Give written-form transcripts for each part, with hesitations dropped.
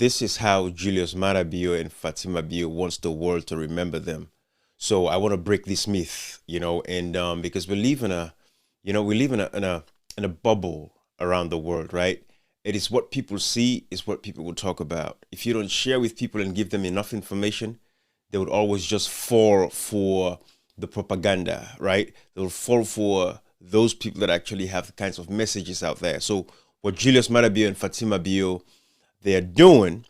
this is how Julius Bio and Fatima Bio wants the world to remember them. So I want to break this myth, and because we live in a, we live in a bubble around the world, right? It is what people see is what people will talk about. If you don't share with people and give them enough information, they would always just fall for the propaganda, right? They will fall for those people that actually have the kinds of messages out there. So what Julius Bio and Fatima Bio, they are doing,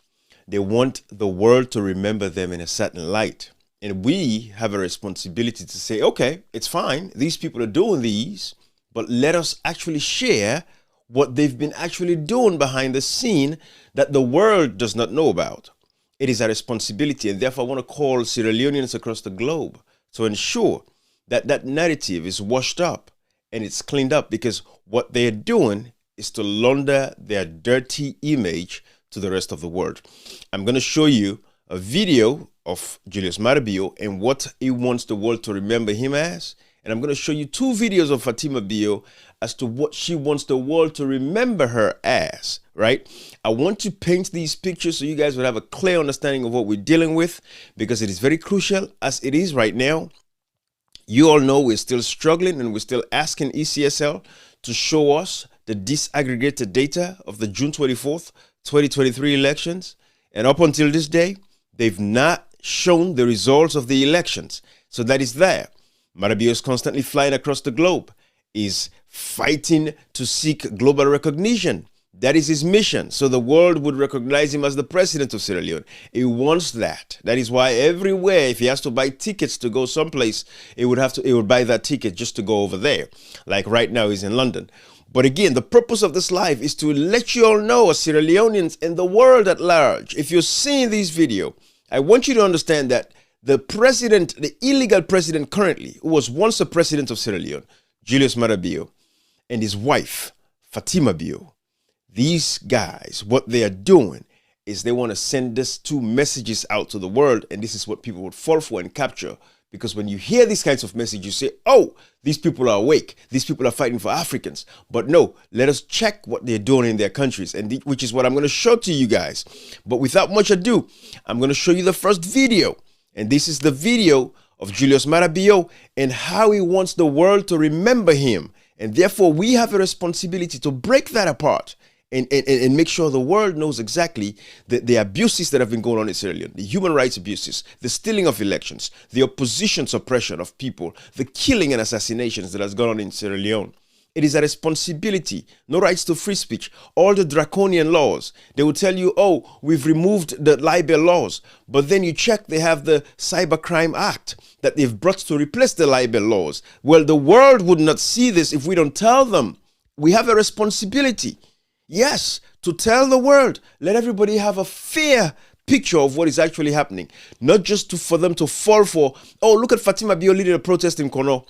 they want the world to remember them in a certain light. And we have a responsibility to say, okay, it's fine. These people are doing these, but let us actually share what they've been actually doing behind the scene that the world does not know about. It is a responsibility, and therefore I want to call Sierra Leoneans across the globe to ensure that that narrative is washed up and it's cleaned up, because what they're doing is to launder their dirty image to the rest of the world. I'm going to show you a video of Julius Bio and what he wants the world to remember him as. And I'm going to show you two videos of Fatima Bio as to what she wants the world to remember her as, right? I want to paint these pictures so you guys will have a clear understanding of what we're dealing with, because it is very crucial as it is right now. You all know we're still struggling and we're still asking ECSL to show us the disaggregated data of the June 24th, 2023 elections. And up until this day, they've not shown the results of the elections. So that is there. Marabio is constantly flying across the globe, is fighting to seek global recognition. That is his mission. So the world would recognize him as the president of Sierra Leone. He wants that. That is why everywhere, if he has to buy tickets to go someplace, he would buy that ticket just to go over there. Like right now, he's in London. But again, the purpose of this live is to let you all know, as Sierra Leoneans and the world at large, if you're seeing this video, I want you to understand that the president, the illegal president currently, who was once the president of Sierra Leone, Julius Bio, and his wife, Fatima Bio, these guys, what they are doing is they want to send these two messages out to the world, and this is what people would fall for and capture. Because when you hear these kinds of messages, you say, oh, these people are awake. These people are fighting for Africans. But no, let us check what they're doing in their countries, and which is what I'm going to show to you guys. But without much ado, I'm going to show you the first video. And this is the video of Julius Bio and how he wants the world to remember him. And therefore, we have a responsibility to break that apart and make sure the world knows exactly the abuses that have been going on in Sierra Leone, the human rights abuses, the stealing of elections, the opposition suppression of people, the killing and assassinations that has gone on in Sierra Leone. It is a responsibility. No rights to free speech. All the draconian laws. They will tell you, oh, we've removed the libel laws. But then you check, they have the Cybercrime Act that they've brought to replace the libel laws. Well, the world would not see this if we don't tell them. We have a responsibility. Yes, to tell the world. Let everybody have a fair picture of what is actually happening. Not just for them to fall for, oh, look at Fatima Bio leading a protest in Kono.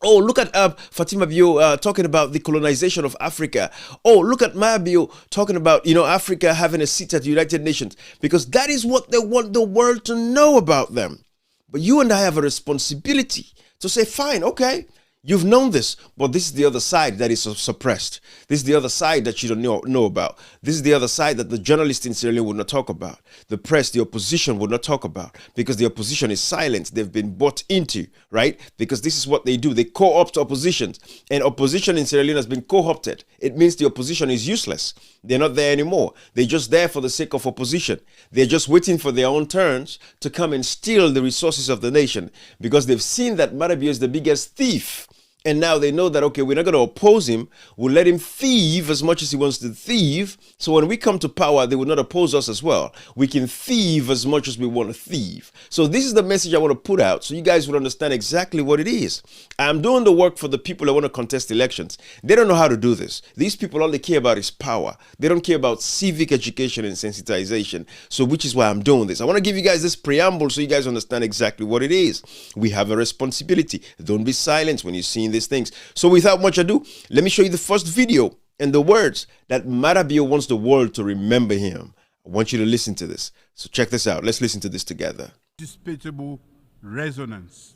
Oh, look at Fatima Bio talking about the colonization of Africa. Oh, look at Maya Bio talking about, Africa having a seat at the United Nations. Because that is what they want the world to know about them. But you and I have a responsibility to say, fine, okay, you've known this, but this is the other side that is suppressed. This is the other side that you don't know about. This is the other side that the journalists in Sierra Leone would not talk about. The press, the opposition would not talk about, because the opposition is silent. They've been bought into, right? Because this is what they do. They co-opt oppositions, and opposition in Sierra Leone has been co-opted. It means the opposition is useless. They're not there anymore. They're just there for the sake of opposition. They're just waiting for their own turns to come and steal the resources of the nation, because they've seen that Marabio is the biggest thief. And now they know that, okay, we're not going to oppose him. We'll let him thieve as much as he wants to thieve. So when we come to power, they will not oppose us as well. We can thieve as much as we want to thieve. So this is the message I want to put out so you guys will understand exactly what it is. I'm doing the work for the people that want to contest elections. They don't know how to do this. These people, all they care about is power. They don't care about civic education and sensitization. So which is why I'm doing this. I want to give you guys this preamble so you guys understand exactly what it is. We have a responsibility. Don't be silent when you're seeing these things. So without much ado, let me show you the first video and the words that Marabio wants the world to remember him. I want you to listen to this. So check this out. Let's listen to this together. Disputable resonance.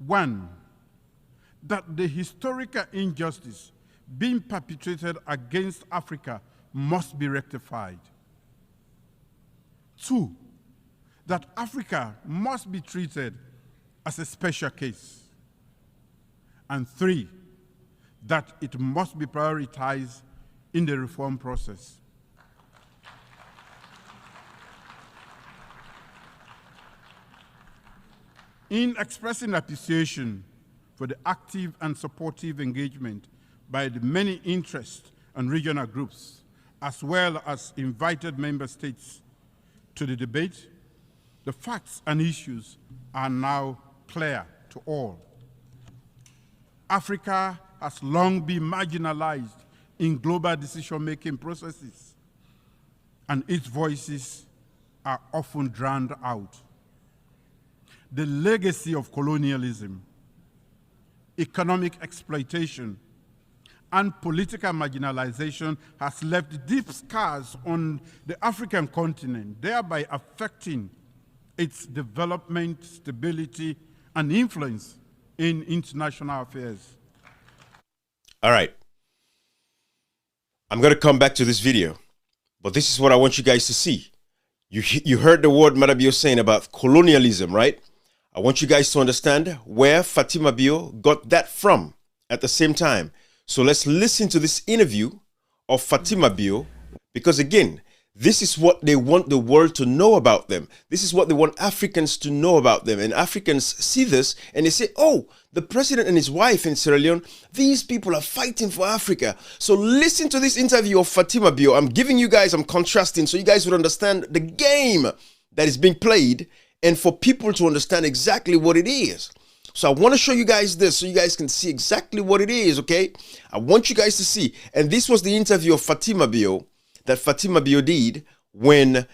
1. That the historical injustice being perpetrated against Africa must be rectified. 2, that Africa must be treated as a special case. And 3, that it must be prioritized in the reform process. In expressing appreciation for the active and supportive engagement by the many interest and regional groups, as well as invited member states to the debate, the facts and issues are now clear to all. Africa has long been marginalized in global decision-making processes, and its voices are often drowned out. The legacy of colonialism, economic exploitation, and political marginalization has left deep scars on the African continent, thereby affecting its development, stability, and influence in international affairs. All right. I'm going to come back to this video, but this is what I want you guys to see. You heard the word Madam Bio saying about colonialism, right? I want you guys to understand where Fatima Bio got that from at the same time. So let's listen to this interview of Fatima Bio, because again, this is what they want the world to know about them. This is what they want Africans to know about them. And Africans see this and they say, oh, the president and his wife in Sierra Leone, these people are fighting for Africa. So listen to this interview of Fatima Bio. I'm giving you guys, I'm contrasting so you guys would understand the game that is being played and for people to understand exactly what it is. So I want to show you guys this so you guys can see exactly what it is, okay? I want you guys to see. And this was the interview of Fatima Bio that Fatima Bio did when,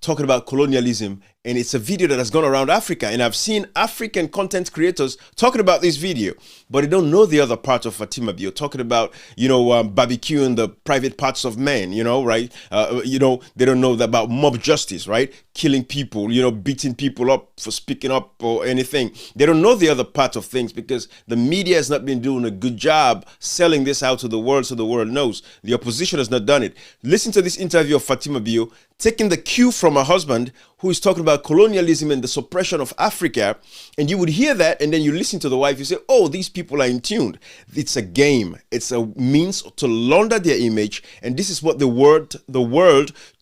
talking about colonialism. And it's a video that has gone around Africa. And I've seen African content creators talking about this video, but they don't know the other part of Fatima Bio, talking about, barbecuing the private parts of men, right? They don't know about mob justice, right? Killing people, beating people up for speaking up or anything. They don't know the other part of things because the media has not been doing a good job selling this out to the world so the world knows. The opposition has not done it. Listen to this interview of Fatima Bio, taking the cue from her husband, who is talking about colonialism and the suppression of Africa. And you would hear that, and then you listen to the wife, you say, oh, these people are in tune. It's a game. It's a means to launder their image. And this is what the world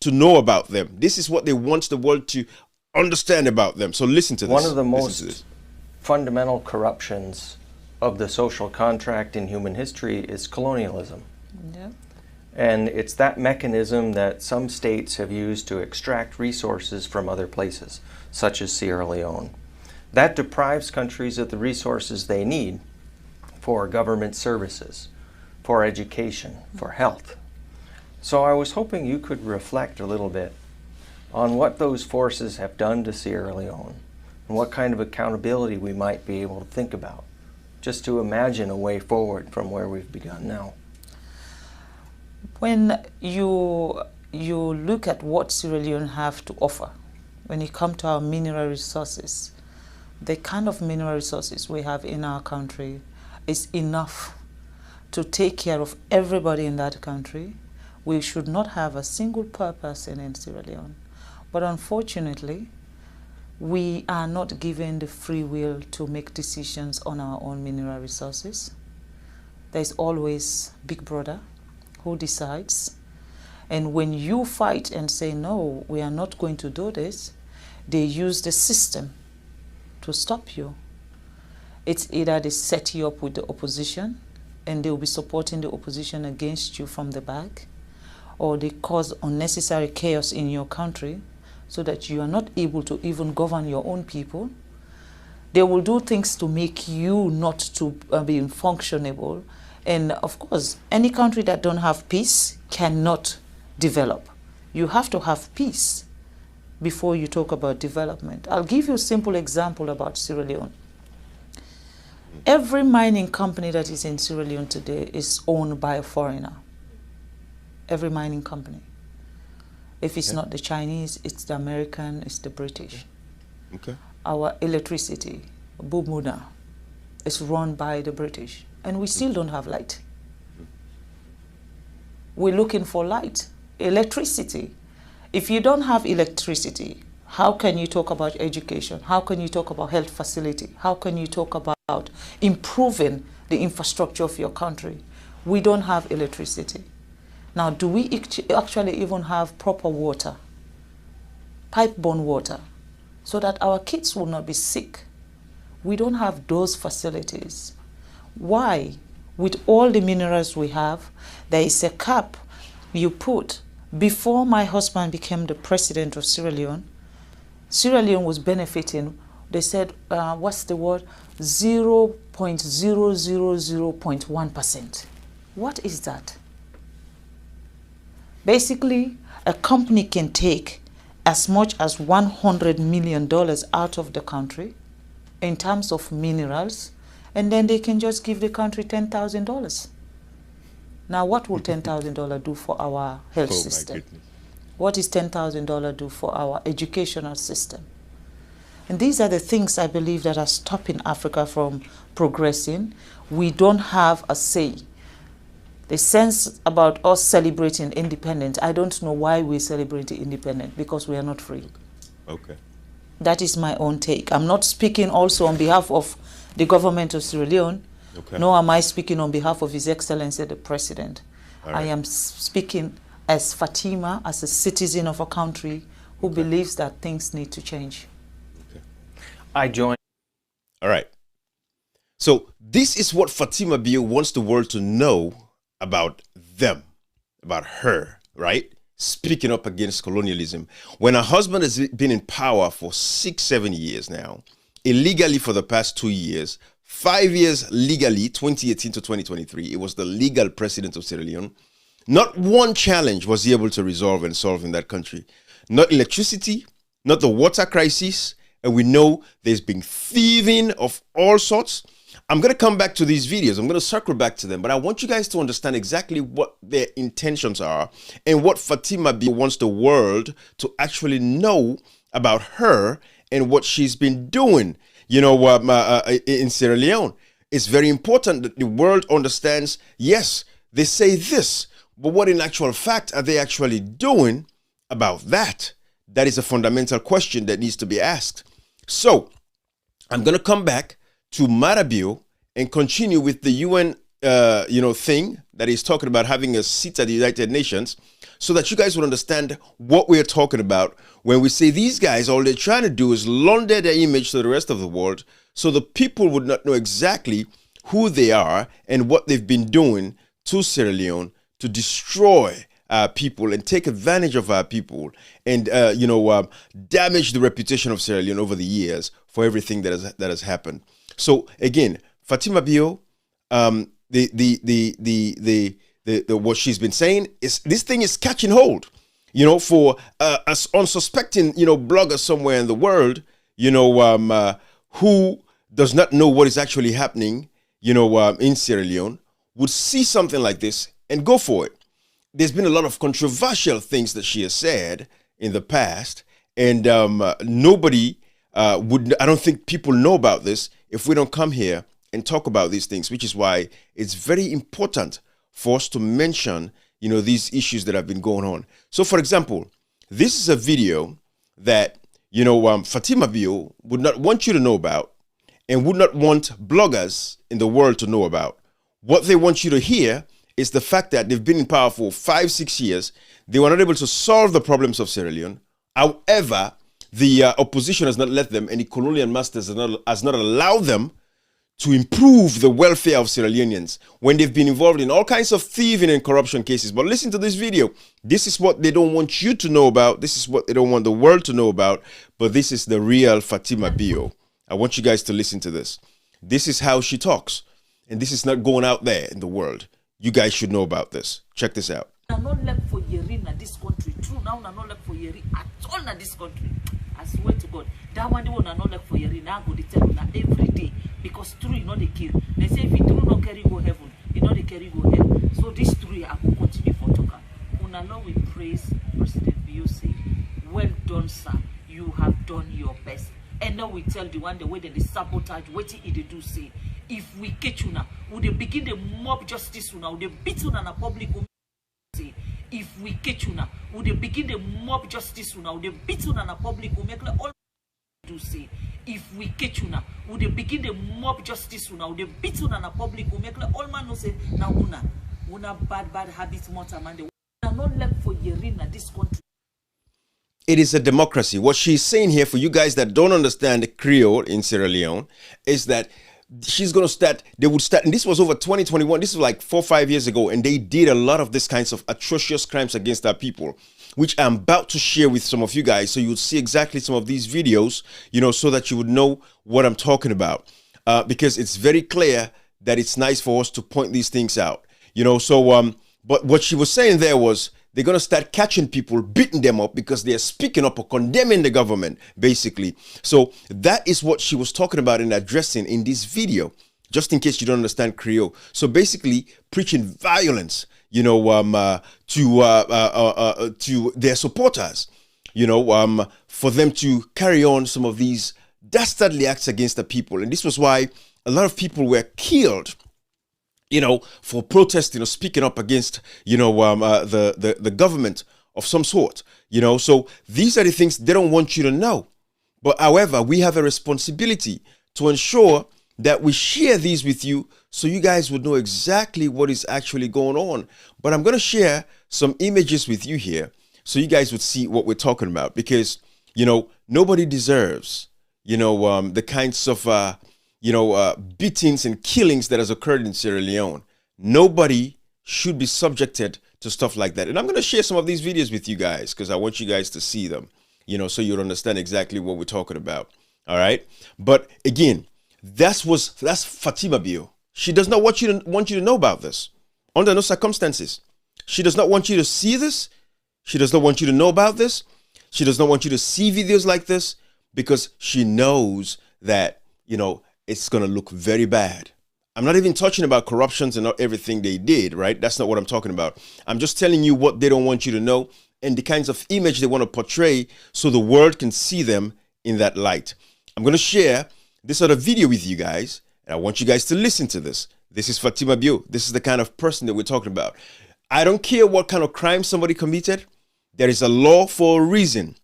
to know about them. This is what they want the world to understand about them. So listen to this. One of the most fundamental corruptions of the social contract in human history is colonialism. Yeah. And it's that mechanism that some states have used to extract resources from other places, such as Sierra Leone. That deprives countries of the resources they need for government services, for education, for health. So I was hoping you could reflect a little bit on what those forces have done to Sierra Leone and what kind of accountability we might be able to think about, just to imagine a way forward from where we've begun now. When you look at what Sierra Leone have to offer, when you come to our mineral resources, the kind of mineral resources we have in our country is enough to take care of everybody in that country. We should not have a single poor person in Sierra Leone. But unfortunately, we are not given the free will to make decisions on our own mineral resources. There's always Big Brother who decides. And when you fight and say, no, we are not going to do this, they use the system to stop you. It's either they set you up with the opposition and they'll be supporting the opposition against you from the back, or they cause unnecessary chaos in your country so that you are not able to even govern your own people. They will do things to make you not to be functionable. And of course, any country that don't have peace cannot develop. You have to have peace before you talk about development. I'll give you a simple example about Sierra Leone. Every mining company that is in Sierra Leone today is owned by a foreigner. Every mining company. If it's not the Chinese, it's the American, it's the British. Okay. Our electricity, Bumuna, is run by the British. And we still don't have light. we're looking for light, electricity. If you don't have electricity, how can you talk about education? How can you talk about health facility? How can you talk about improving the infrastructure of your country? We don't have electricity. Now, do we actually even have proper water, pipe-borne water, so that our kids will not be sick? We don't have those facilities. Why? With all the minerals we have, there is a cap you put. Before my husband became the president of Sierra Leone was benefiting, they said, what's the word? 0.000.1%. What is that? Basically, a company can take as much as $100 million out of the country in terms of minerals, and then they can just give the country $10,000. Now, what will $10,000 do for our health system? What is $10,000 do for our educational system? And these are the things I believe that are stopping Africa from progressing. We don't have a say. The sense about us celebrating independence, I don't know why we celebrate independence, because we are not free. Okay. That is my own take. I'm not speaking also on behalf of the government of Sierra Leone, nor am I speaking on behalf of His Excellency the President. Right. I am speaking as Fatima, as a citizen of a country who believes that things need to change. Okay. I join. All right. So this is what Fatima Bio wants the world to know about them, about her, right? Speaking up against colonialism. When her husband has been in power for 6-7 years now, illegally for the past 2 years, 5 years legally, 2018 to 2023, it was the legal president of Sierra Leone. Not one challenge was he able to resolve and solve in that country. Not electricity, not the water crisis, and we know there's been thieving of all sorts. I'm going to come back to these videos. I'm going to circle back to them, but I want you guys to understand exactly what their intentions are and what Fatima Bio wants the world to actually know about her and what she's been doing, you know, in Sierra Leone. It's very important that the world understands, yes, they say this, but what in actual fact are they actually doing about that? That is a fundamental question that needs to be asked. So I'm going to come back to Fatima Bio and continue with the UN, thing that is talking about having a seat at the United Nations, so that you guys will understand what we're talking about when we say these guys, all they're trying to do is launder their image to the rest of the world, so the people would not know exactly who they are and what they've been doing to Sierra Leone to destroy our people and take advantage of our people and damage the reputation of Sierra Leone over the years for everything that has happened. So again, Fatima Bio, what she's been saying is this thing is catching hold. You know, for us unsuspecting, bloggers somewhere in the world, who does not know what is actually happening, in Sierra Leone, would see something like this and go for it. There's been a lot of controversial things that she has said in the past, and nobody I don't think people know about this if we don't come here and talk about these things, which is why it's very important for us to mention, these issues that have been going on. So, for example, this is a video that, Fatima Bio would not want you to know about and would not want bloggers in the world to know about. What they want you to hear is the fact that they've been in power for 5-6 years. They were not able to solve the problems of Sierra Leone. However, the opposition has not let them, and the colonial masters has not allowed them to improve the welfare of Sierra Leoneans when they've been involved in all kinds of thieving and corruption cases. But listen to this video. This is what they don't want you to know about. This is what they don't want the world to know about. But this is the real Fatima Bio. I want you guys to listen to this. This is how she talks. And this is not going out there in the world. You guys should know about this. Check this out. Not left for Yeri in this country. True now, not left for Yeri at all in this country. I swear to God. That one not left for Yeri. Now go to tell you every day. Because true, they kill. They say if you true not carry go heaven, they carry go hell. So this true, I will continue for talker. Now we praise President Bio. Say, well done, sir. You have done your best. And now we tell the one the way they sabotage, what they do say. If we catch you now, would they begin the mob justice now? Would they beat you in a public? Say, if we catch una, we dey begin the mob justice una, we dey beat una na public, we make like all do say. If we catch una, we dey begin the mob justice una, we dey beat una na public, we make like all man know say na una bad habits matter man. They are not left for yerin na this country. It is a democracy. What she's saying here, for you guys that don't understand the Creole in Sierra Leone, is that she's going to start, they would start, and this was over 2021, this was like 4 or 5 years ago, and they did a lot of this kinds of atrocious crimes against our people, which I'm about to share with some of you guys, so you would see exactly some of these videos, you know, so that you would know what I'm talking about, because it's very clear that it's nice for us to point these things out, you know. So but what she was saying there was, they're going to start catching people, beating them up because they're speaking up or condemning the government, basically. So that is what she was talking about and addressing in this video, just in case you don't understand Creole. So basically preaching violence, you know, to their supporters, you know, for them to carry on some of these dastardly acts against the people. And this was why a lot of people were killed, you know, for protesting or speaking up against, you know, the government of some sort, you know. So these are the things they don't want you to know. But however, we have a responsibility to ensure that we share these with you so you guys would know exactly what is actually going on. But I'm going to share some images with you here so you guys would see what we're talking about, because, you know, nobody deserves, you know, the kinds of beatings and killings that has occurred in Sierra Leone. Nobody should be subjected to stuff like that. And I'm going to share some of these videos with you guys because I want you guys to see them, you know, so you'll understand exactly what we're talking about. All right. But again, that's Fatima Bio. She does not want you to know about this under no circumstances. She does not want you to see this. She does not want you to know about this. She does not want you to see videos like this because she knows that, you know, it's going to look very bad. I'm not even touching about corruptions and not everything they did, right? That's not what I'm talking about. I'm just telling you what they don't want you to know and the kinds of image they want to portray so the world can see them in that light. I'm going to share this other video with you guys, and I want you guys to listen to this. This is Fatima Bio. This is the kind of person that we're talking about. I don't care what kind of crime somebody committed. There is a law for a reason.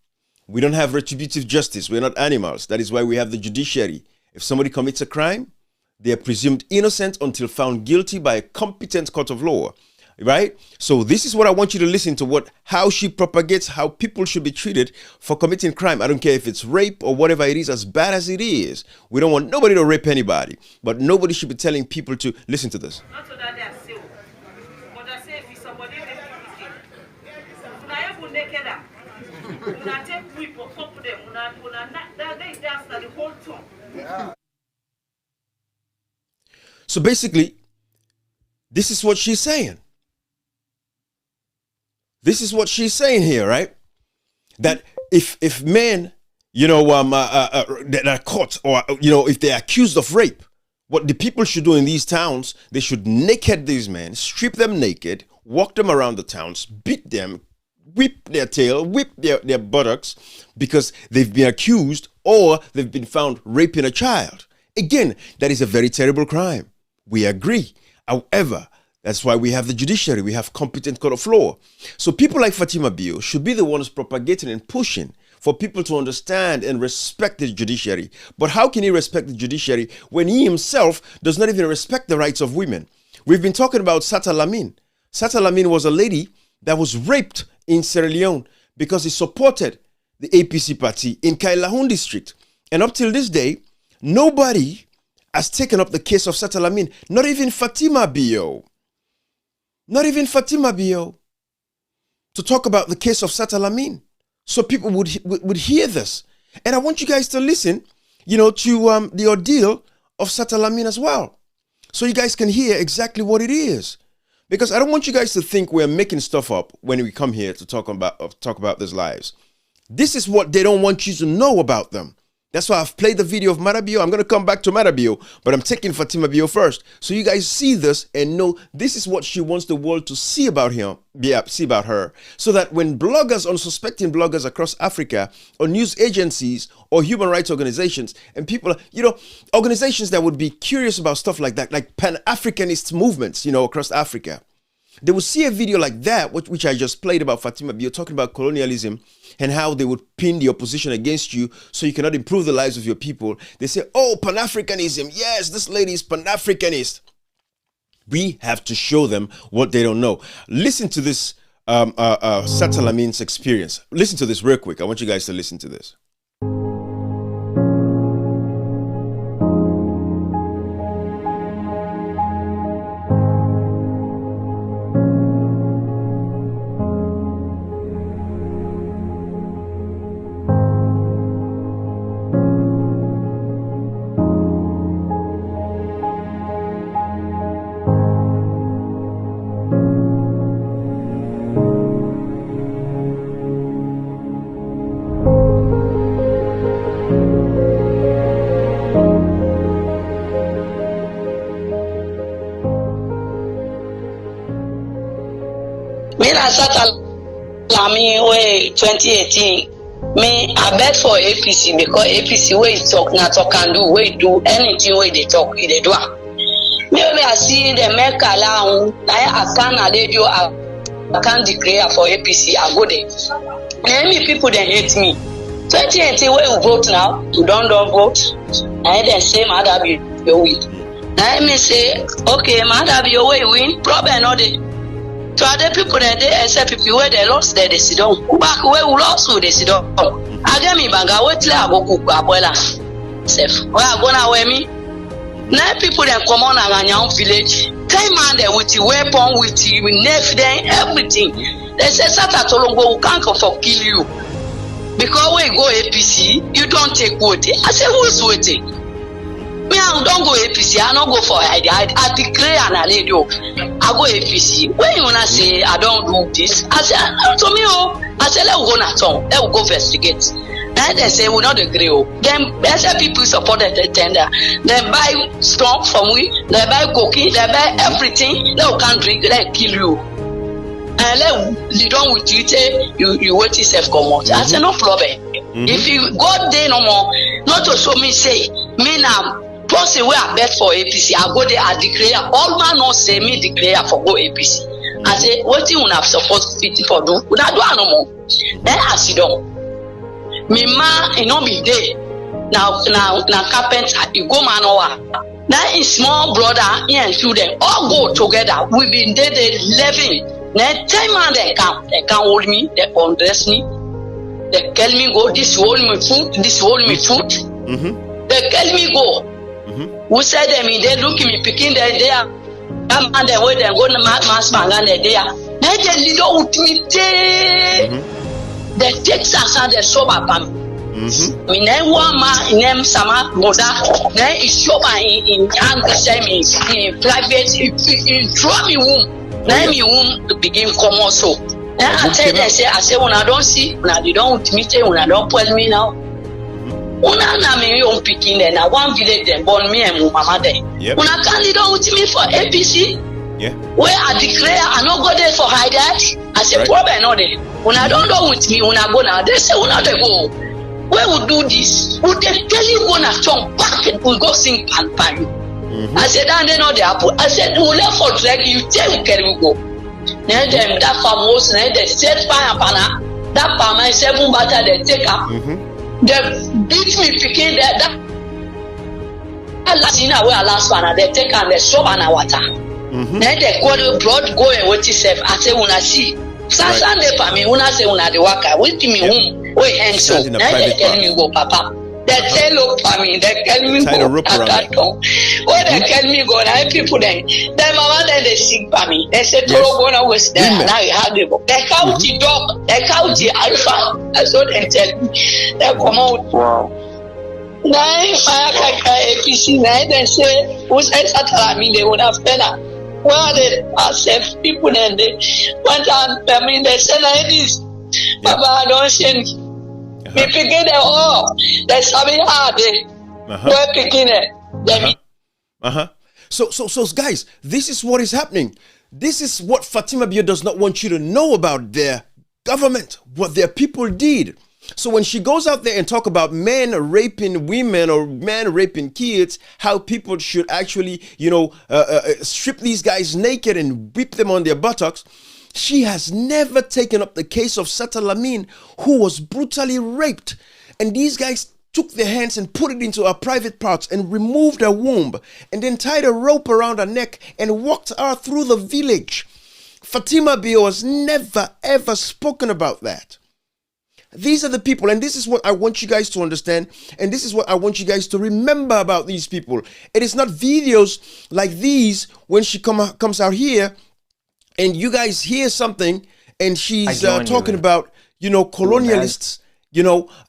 We don't have retributive justice. We're not animals. That is why we have the judiciary. If somebody commits a crime, they are presumed innocent until found guilty by a competent court of law, right? So this is what I want you to listen to, how she propagates how people should be treated for committing crime. I don't care if it's rape or whatever it is, as bad as it is. We don't want nobody to rape anybody, but nobody should be telling people to listen to this. Not so that they are saved, but I say if somebody make you naked, una take whip or pop them, una that they dance the whole time. Yeah. So basically, this is what she's saying. This is what she's saying here, right? That if men, you know, that are caught, or, you know, if they're accused of rape, what the people should do in these towns, they should naked these men, strip them naked, walk them around the towns, beat them, whip their tail, whip their buttocks, because they've been accused or they've been found raping a child. Again, that is a very terrible crime. We agree. However, that's why we have the judiciary. We have competent court of law. So people like Fatima Bio should be the ones propagating and pushing for people to understand and respect the judiciary. But how can he respect the judiciary when he himself does not even respect the rights of women? We've been talking about Satta Lamin. Satta Lamin was a lady that was raped in Sierra Leone because he supported the APC party in Kailahun district. And up till this day, nobody has taken up the case of Satta Lamin. Not even Fatima Bio. Not even Fatima Bio. To talk about the case of Satta Lamin. So people would hear this. And I want you guys to listen, you know, to the ordeal of Satta Lamin as well. So you guys can hear exactly what it is. Because I don't want you guys to think we're making stuff up when we come here to talk about these lives. This is what they don't want you to know about them. That's why I've played the video of Marabio. I'm going to come back to Marabio, but I'm taking Fatima Bio first. So you guys see this and know this is what she wants the world to see about him, see about her. So that when bloggers, unsuspecting bloggers across Africa, or news agencies, or human rights organizations, and people, you know, organizations that would be curious about stuff like that, like Pan-Africanist movements, you know, across Africa, they would see a video like that, which I just played about Fatima Bio, talking about colonialism and how they would pin the opposition against you so you cannot improve the lives of your people. They say, oh, Pan-Africanism. Yes, this lady is Pan-Africanist. We have to show them what they don't know. Listen to this Satta Lamin's experience. Listen to this real quick. I want you guys to listen to this. Satta Lamin way 2018. Me I bet for APC because APC way talk na talk and do way do anything way they talk they do. Me only I see the make allow I can radio I can declare for APC I go there. Many people they hate me. 2018 way you vote now, you don't vote. And then say Mother be you win. Now me say okay Mother be you win problem not the. To other people that they accept people where they lost there they sit down. Back where we lost they sit down. I get me banga wait till I go cook abuela. Safe. Where I go now where me? Now people that come on and young village. Time man there with the weapon with the knife then everything. They say Satta Tolongo we can't come for kill you. Because when you go APC, you don't take vote. I say who's waiting? Me, I don't go APC. I don't go for ID. I declare an radio. I go APC. When you wanna say I don't do this, I say to me, oh, I say let's go na town. Let's go investigate. Then they say we not agree. Oh, then better people supported the tender. They buy stuff from we. They buy cookie. They buy everything. They can't drink. They kill you. And let you don't with you. You wait yourself come out. I say no problem. If you go there no more, not to show me say me now. Person where I bet for APC, I go there, I declare. All man not say me declare for go APC. I say, what you have supposed to for do? We not do no more. Then I sit down. Me man, you know me there. Now carpenter, you go man over. Now his small brother, he and children all go together. We been there living. Now 10 man they can't hold me, they undress me. They tell me go, this hold me foot, this hold me foot. They tell me go. Who said them in they look me picking there there. That man they way they go to mass man and they there. Then they lead out with me there. They take Sasa they show up on me. Name one man name Sama Moda. Then he show my in hand beside me in private. He draw me womb. Then me womb to begin come also. Then I tell them I say when I don't see when I don't with me when I don't pull me now. Una na me young picking there now one village then born me and my mama there. Una candidate with me for APC. Yeah. Where I declare I not go there for hide that. I say problem not there. Una don't know with me, una go now. They say una they go. Where we do this? Would they tell you go na chong back and we go sing pan. I said that they know the apple. I said we left for drag you tell we can go. Then them that famous then they set fire pana. That palm 7 batter they take up. They beat me picking that last in a way last one they take and they shove on water. Then they call the blood go and what yourself. I say when I see Sunday for me when I say when I the worker with me home we hang so then they tell me go papa. They tell up for me, they tell me go at that time. When they tell me go, now people then mama then they sing for me. They say Toro gonna was there, now you have the book. They count the dog, they count the alpha. That's what they tell me. They come out. Wow. Now my APC, now they say, who's Satta Lamin, they would have better. Well, they are safe people then they went on, I mean, they say like this. Papa, I don't send me picking it all. That's how we are. We're picking it. So guys, this is what is happening. This is what Fatima Bio does not want you to know about their government, what their people did. So when she goes out there and talk about men raping women or men raping kids, how people should actually, strip these guys naked and whip them on their buttocks, she has never taken up the case of Satta Lamin, who was brutally raped. And these guys took their hands and put it into her private parts and removed her womb and then tied a rope around her neck and walked her through the village. Fatima Bio has never ever spoken about that. These are the people, and this is what I want you guys to understand, and this is what I want you guys to remember about these people. It is not videos like these when she comes out here and you guys hear something and she's talking about, colonialists,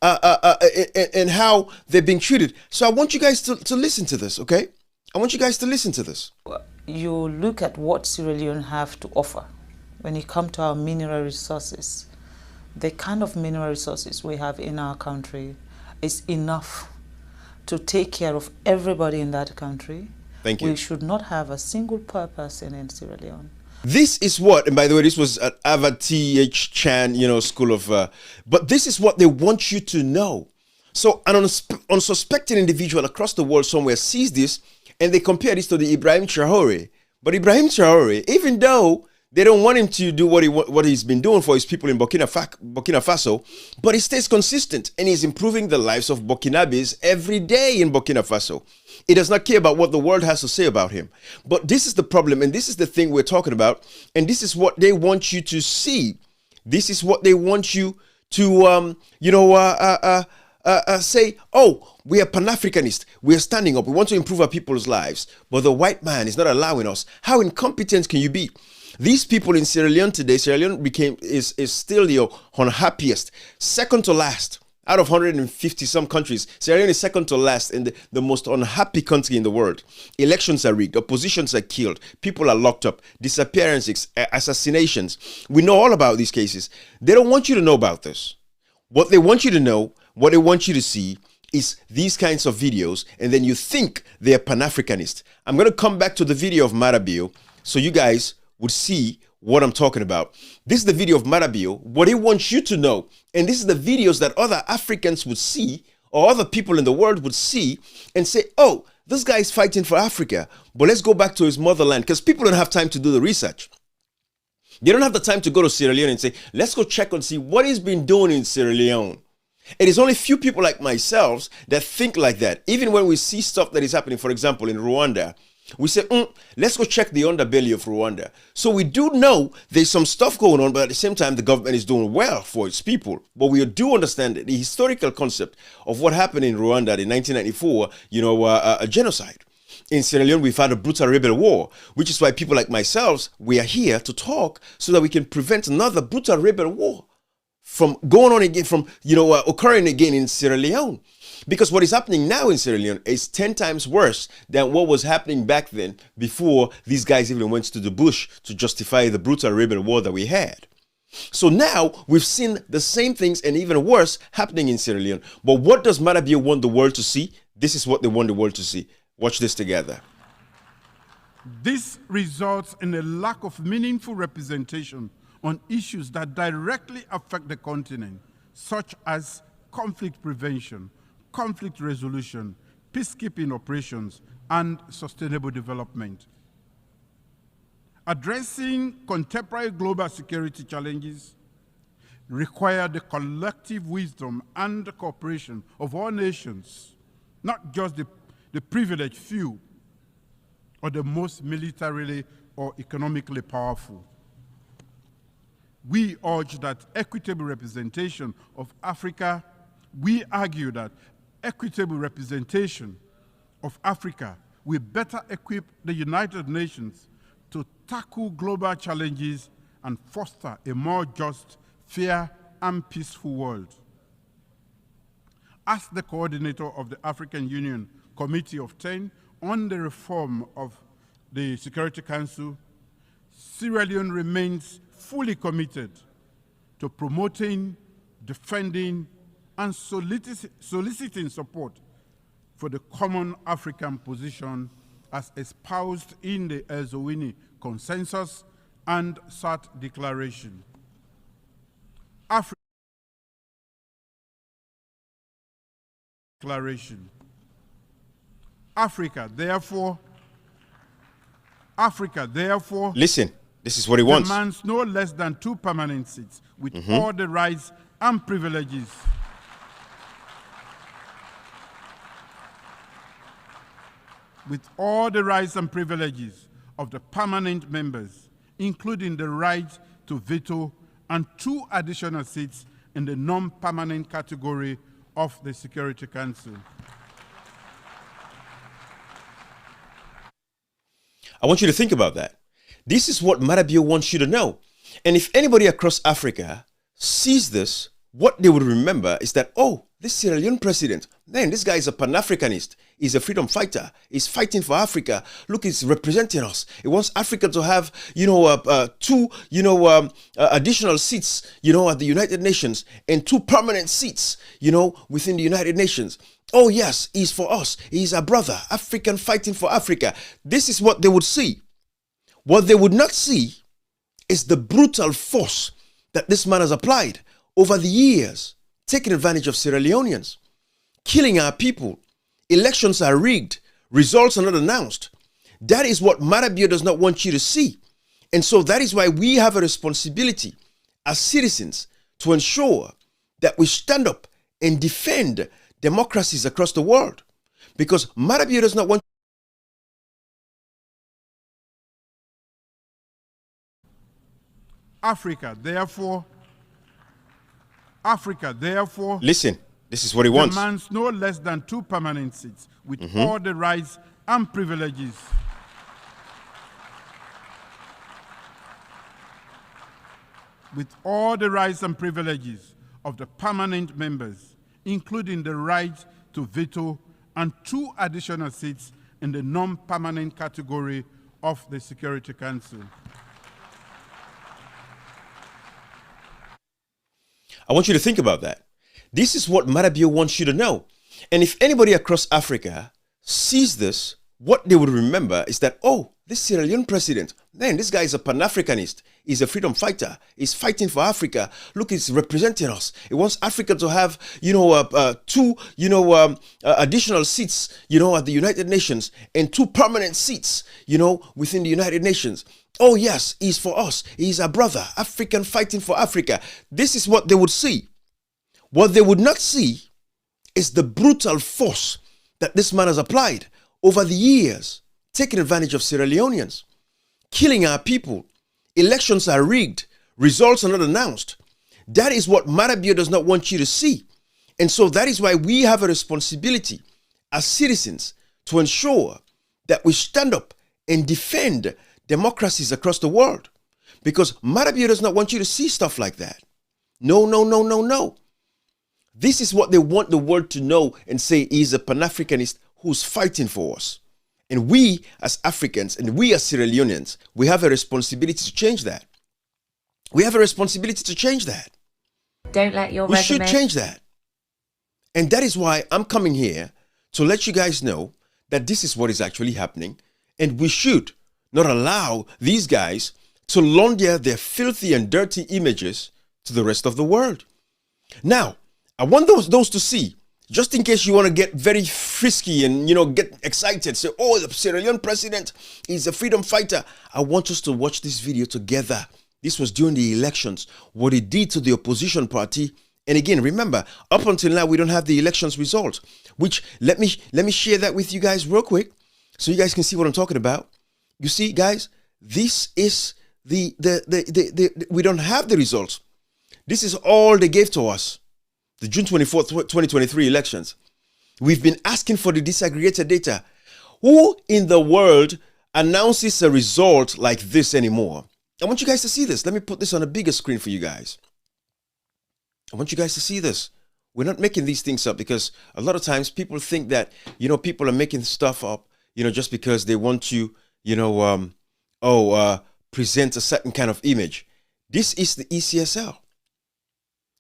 and how they're being treated. So I want you guys to listen to this, okay? I want you guys to listen to this. You look at what Sierra Leone have to offer when you come to our mineral resources. The kind of mineral resources we have in our country is enough to take care of everybody in that country. Thank you. We should not have a single poor person in Sierra Leone. This is what, and by the way, this was at Ava T.H. Chan, school of, but this is what they want you to know. So an unsuspecting individual across the world somewhere sees this and they compare this to the Ibrahim Traore. But Ibrahim Traore, even though they don't want him to do what he's been doing for his people in Burkina Faso, but he stays consistent and he's improving the lives of Burkinabes every day in Burkina Faso. He does not care about what the world has to say about him. But this is the problem, and this is the thing we're talking about, and this is what they want you to see. This is what they want you to, say, oh, we are Pan-Africanist. We are standing up. We want to improve our people's lives. But the white man is not allowing us. How incompetent can you be? These people in Sierra Leone today, Sierra Leone is still the unhappiest, second to last. Out of 150 some countries, Sierra Leone is second to last in the most unhappy country in the world. Elections are rigged, oppositions are killed, people are locked up, disappearances, assassinations. We know all about these cases. They don't want you to know about this. What they want you to know, what they want you to see is these kinds of videos, and then you think they're Pan-Africanist. I'm going to come back to the video of Marabio so you guys would see what I'm talking about. This is the video of Marabio, what he wants you to know. And this is the videos that other Africans would see or other people in the world would see and say, oh, this guy is fighting for Africa, but let's go back to his motherland, because people don't have time to do the research. They don't have the time to go to Sierra Leone and say, let's go check and see what he's been doing in Sierra Leone. It is only few people like myself that think like that. Even when we see stuff that is happening, for example, in Rwanda, we say, let's go check the underbelly of Rwanda. So we do know there's some stuff going on, but at the same time, the government is doing well for its people. But we do understand the historical concept of what happened in Rwanda in 1994, a genocide. In Sierra Leone, we've had a brutal rebel war, which is why people like myself, we are here to talk so that we can prevent another brutal rebel war from going on again, from, occurring again in Sierra Leone. Because what is happening now in Sierra Leone is 10 times worse than what was happening back then, before these guys even went to the bush to justify the brutal rebel war that we had. So now we've seen the same things and even worse happening in Sierra Leone. But what does Marabio want the world to see? This is what they want the world to see. Watch this together. This results in a lack of meaningful representation on issues that directly affect the continent, such as conflict prevention, conflict resolution, peacekeeping operations, and sustainable development. Addressing contemporary global security challenges require the collective wisdom and cooperation of all nations, not just the privileged few or the most militarily or economically powerful. We urge that equitable representation of Africa, we argue that equitable representation of Africa will better equip the United Nations to tackle global challenges and foster a more just, fair, and peaceful world. As the coordinator of the African Union Committee of 10 on the reform of the Security Council, Sierra Leone remains fully committed to promoting, defending, and soliciting support for the common African position as espoused in the Ezowini Consensus and SAT Declaration. Declaration. Africa, therefore, listen, this is what he wants. demands no less than 2 permanent seats with all the rights and privileges of the permanent members, including the right to veto and 2 additional seats in the non-permanent category of the Security Council. I want you to think about that. This is what Fatima Bio wants you to know. And if anybody across Africa sees this, what they would remember is that, oh, this Sierra Leone president, man, this guy is a Pan-Africanist. He's a freedom fighter. He's fighting for Africa. Look, he's representing us. He wants Africa to have, 2, additional seats, at the United Nations and 2 permanent seats, within the United Nations. Oh, yes, he's for us. He's a brother, African fighting for Africa. This is what they would see. What they would not see is the brutal force that this man has applied over the years, taking advantage of Sierra Leoneans, killing our people. Elections are rigged. Results are not announced. That is what Fatima Bio does not want you to see. And so that is why we have a responsibility as citizens to ensure that we stand up and defend democracies across the world. Because Fatima Bio does not want Africa, therefore, listen, this is what he wants. demands no less than 2 permanent seats with all the rights and privileges of the permanent members, including the right to veto and 2 additional seats in the non-permanent category of the Security Council. I want you to think about that. This is what Fatima Bio wants you to know. And if anybody across Africa sees this, what they would remember is that, oh, this Sierra Leone president, man, this guy is a Pan-Africanist. He's a freedom fighter. He's fighting for Africa. Look, he's representing us. He wants Africa to have, 2, additional seats, at the United Nations and 2 permanent seats, within the United Nations. Oh, yes, he's for us. He's a brother, African fighting for Africa. This is what they would see. What they would not see is the brutal force that this man has applied over the years, taking advantage of Sierra Leoneans, killing our people. Elections are rigged. Results are not announced. That is what Fatima Bio does not want you to see. And so that is why we have a responsibility as citizens to ensure that we stand up and defend democracies across the world. Because Fatima Bio does not want you to see stuff like that. No, no, no, no, no. This is what they want the world to know and say he's a Pan-Africanist who's fighting for us. And we as Africans and we as Sierra Leoneans, we have a responsibility to change that. We have a responsibility to change that. Don't let your We should change that. And that is why I'm coming here to let you guys know that this is what is actually happening. And we should not allow these guys to launder their filthy and dirty images to the rest of the world. Now, I want those to see, just in case you want to get very frisky and, get excited, say, oh, the Sierra Leone president is a freedom fighter. I want us to watch this video together. This was during the elections, what it did to the opposition party. And again, remember, up until now, we don't have the elections results, which let me share that with you guys real quick so you guys can see what I'm talking about. You see, guys, this is we don't have the results. This is all they gave to us. The June 24th, 2023 elections. We've been asking for the disaggregated data. Who in the world announces a result like this anymore? I want you guys to see this. Let me put this on a bigger screen for you guys. I want you guys to see this. We're not making these things up because a lot of times people think that, people are making stuff up, just because they want to, present a certain kind of image. This is the ECSL.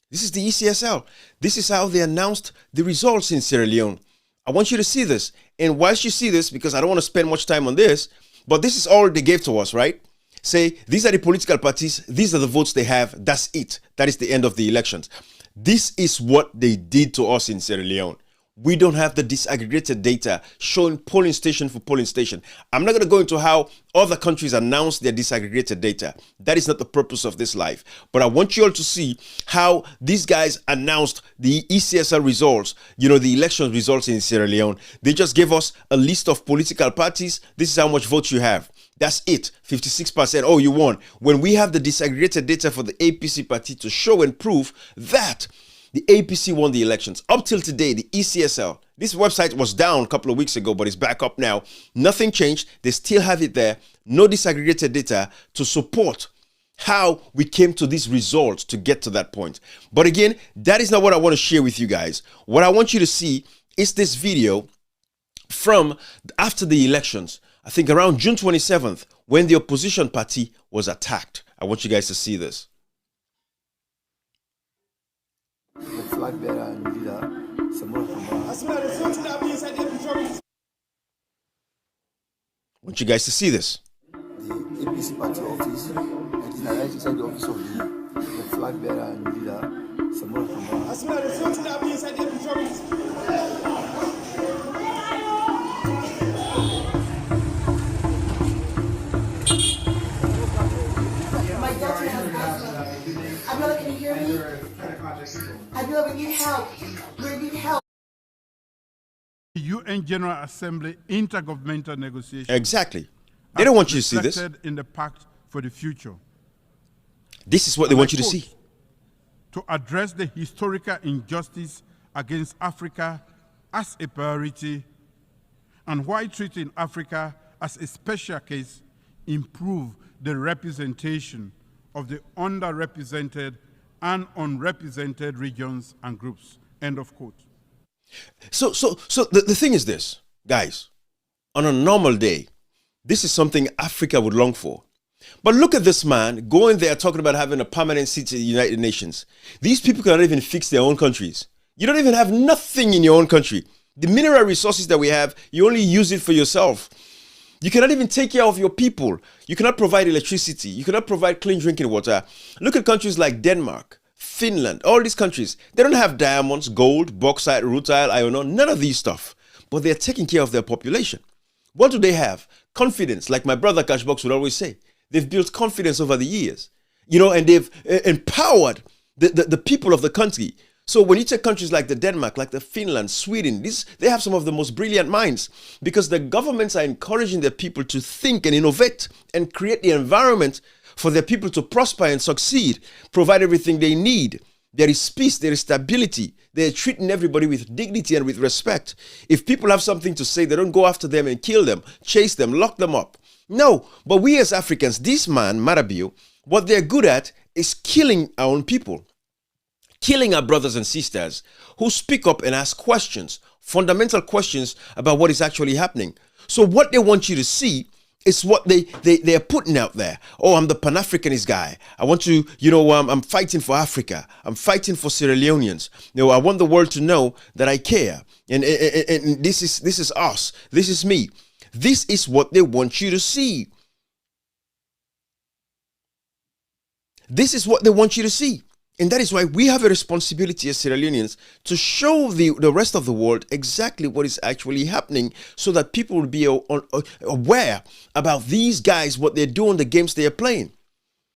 This is the ECSL. This is how they announced the results in Sierra Leone. I want you to see this. And whilst you see this, because I don't want to spend much time on this, but this is all they gave to us, right? Say, these are the political parties. These are the votes they have. That's it. That is the end of the elections. This is what they did to us in Sierra Leone. we don't have the disaggregated data showing polling station for polling station. I'm not going to go into how other countries announce their disaggregated data. That is not the purpose of this live. But I want you all to see how these guys announced the ECSL results, the election results in Sierra Leone. They just gave us a list of political parties. This is how much votes you have. That's it, 56%. Oh, you won. When we have the disaggregated data for the APC party to show and prove that the APC won the elections. Up till today, the ECSL, this website was down a couple of weeks ago, but it's back up now. Nothing changed. They still have it there. No disaggregated data to support how we came to these results to get to that point. But again, that is not what I want to share with you guys. What I want you to see is this video from after the elections, I think around June 27th, when the opposition party was attacked. I want you guys to see this. The flag bearer and leader, I want you guys to see this. the APC party office, and is right inside the office of the flag bearer and leader, Samuel Abiola, can you hear me? Abiola, we need help. We need help. The UN General Assembly intergovernmental negotiations. Exactly. They don't want you to see this. reflected in the Pact for the Future. This is what they want you to see. To address the historical injustice against Africa as a priority and why treating Africa as a special case improve the representation of the underrepresented and unrepresented regions and groups. End of quote. So the thing is this, guys, on a normal day, this is something Africa would long for. But look at this man going there talking about having a permanent seat in the United Nations. These people cannot even fix their own countries. You don't even have nothing in your own country. The mineral resources that we have, you only use it for yourself. You cannot even take care of your people. You cannot provide electricity. You cannot provide clean drinking water. Look at countries like Denmark, Finland, all these countries. They don't have diamonds, gold, bauxite, rutile, iron ore, none of these stuff. But they're taking care of their population. What do they have? Confidence, like my brother Cashbox would always say. They've built confidence over the years, and they've empowered the people of the country. So when you take countries like the Denmark, like the Finland, Sweden, they have some of the most brilliant minds because the governments are encouraging their people to think and innovate and create the environment for their people to prosper and succeed, provide everything they need. There is peace, there is stability. They're treating everybody with dignity and with respect. If people have something to say, they don't go after them and kill them, chase them, lock them up. No, but we as Africans, this man, Marabio, what they're good at is killing our own people. Killing our brothers and sisters who speak up and ask questions, fundamental questions about what is actually happening. So what they want you to see is what they're putting out there. Oh, I'm the Pan-Africanist guy. I want to, I'm fighting for Africa. I'm fighting for Sierra Leoneans. I want the world to know that I care. And this is us. This is me. This is what they want you to see. This is what they want you to see. And that is why we have a responsibility as Sierra Leoneans to show the rest of the world exactly what is actually happening so that people will be aware about these guys, what they're doing, the games they are playing.